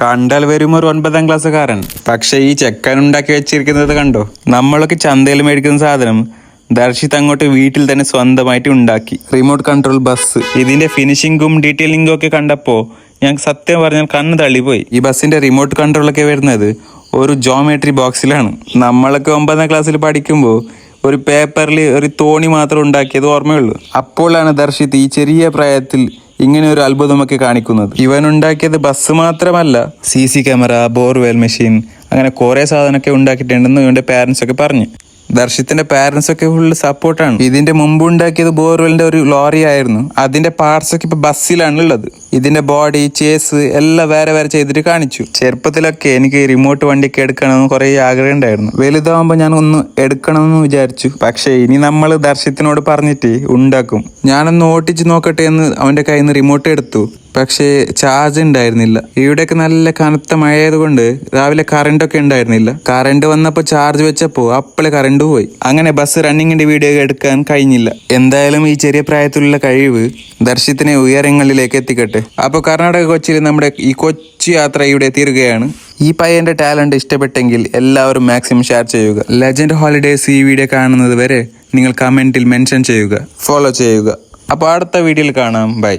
കണ്ടാൽ വരും ഒരു 9ാം ക്ലാസ്സുകാരൻ. പക്ഷെ ഈ ചെക്കൻ ഉണ്ടാക്കി വെച്ചിരിക്കുന്നത് കണ്ടോ? നമ്മളൊക്കെ ചന്തയിൽ മേടിക്കുന്ന സാധനം ദർശിത് അങ്ങോട്ട് വീട്ടിൽ തന്നെ സ്വന്തമായിട്ട് ഉണ്ടാക്കി. Remote control bus. ഇതിന്റെ ഫിനിഷിങ്ങും ഡീറ്റെയിലിംഗും ഒക്കെ കണ്ടപ്പോ ഞാൻ സത്യം പറഞ്ഞാൽ കണ്ണ് തള്ളിപ്പോയി. ഈ ബസ്സിന്റെ റിമോട്ട് കൺട്രോൾ ഒക്കെ വരുന്നത് ഒരു ജോമെട്രി ബോക്സിലാണ്. നമ്മളൊക്കെ 9ാം ക്ലാസ്സിൽ പഠിക്കുമ്പോൾ ഒരു പേപ്പറിൽ ഒരു തോണി മാത്രം ഉണ്ടാക്കിയത് ഓർമ്മയുള്ളൂ. അപ്പോഴാണ് ദർശിത് ഈ ചെറിയ പ്രായത്തിൽ ഇങ്ങനെ ഒരു അത്ഭുതമൊക്കെ കാണിക്കുന്നത്. ഇവനുണ്ടാക്കിയത് ബസ് മാത്രമല്ല, CC ക്യാമറ, ബോർവെൽ മെഷീൻ, അങ്ങനെ കുറെ സാധനമൊക്കെ ഉണ്ടാക്കിയിട്ടുണ്ടെന്ന് ഇവന്റെ പാരന്റ്സ് ഒക്കെ പറഞ്ഞു. ദർശിത്തിന്റെ പാരന്റ്സ് ഒക്കെ ഫുള്ള് സപ്പോർട്ടാണ്. ഇതിന്റെ മുമ്പ് ഉണ്ടാക്കിയത് ബോർവെലിന്റെ ഒരു ലോറി ആയിരുന്നു. അതിന്റെ പാർട്സ് ഒക്കെ ഇപ്പൊ ബസ്സിലാണ് ഉള്ളത്. ഇതിന്റെ ബോഡി, ചേസ് എല്ലാം വേറെ വേറെ ചെയ്തിട്ട് കാണിച്ചു. ചെറുപ്പത്തിലൊക്കെ എനിക്ക് റിമോട്ട് വണ്ടിയൊക്കെ എടുക്കണമെന്ന് കുറെ ആഗ്രഹം ഉണ്ടായിരുന്നു. വലുതാവുമ്പോ ഞാൻ ഒന്ന് എടുക്കണമെന്ന് വിചാരിച്ചു. പക്ഷെ ഇനി നമ്മൾ ദർശിത്തിനോട് പറഞ്ഞിട്ട് ഉണ്ടാക്കും. ഞാനൊന്ന് ഓട്ടിച്ച് നോക്കട്ടെ എന്ന് അവന്റെ കയ്യിൽ നിന്ന് റിമോട്ട് എടുത്തു. പക്ഷേ ചാർജ് ഉണ്ടായിരുന്നില്ല. ഇവിടെയൊക്കെ നല്ല കനത്ത മഴയായതുകൊണ്ട് രാവിലെ കറണ്ടൊക്കെ ഉണ്ടായിരുന്നില്ല. കറണ്ട് വന്നപ്പോൾ ചാർജ് വെച്ചപ്പോൾ അപ്പോഴേ കറണ്ട് പോയി. അങ്ങനെ ബസ് റണ്ണിങ്ങിന്റെ വീഡിയോ എടുക്കാൻ കഴിഞ്ഞില്ല. എന്തായാലും ഈ ചെറിയ പ്രായത്തിലുള്ള കഴിവ് ദർശിത്തിനെ ഉയരങ്ങളിലേക്ക് എത്തിക്കട്ടെ. അപ്പോൾ കർണാടക കൊച്ചിയിൽ നമ്മുടെ ഈ കൊച്ചു യാത്ര ഇവിടെ തീരുകയാണ്. ഈ പയ്യന്റെ ടാലന്റ് ഇഷ്ടപ്പെട്ടെങ്കിൽ എല്ലാവരും മാക്സിമം ഷെയർ ചെയ്യുക. ലെജൻഡ് ഹോളിഡേയ്സ് ഈ വീഡിയോ കാണുന്നത് വരെ നിങ്ങൾ കമന്റിൽ മെൻഷൻ ചെയ്യുക, ഫോളോ ചെയ്യുക. അപ്പോൾ അടുത്ത വീഡിയോയിൽ കാണാം. ബൈ.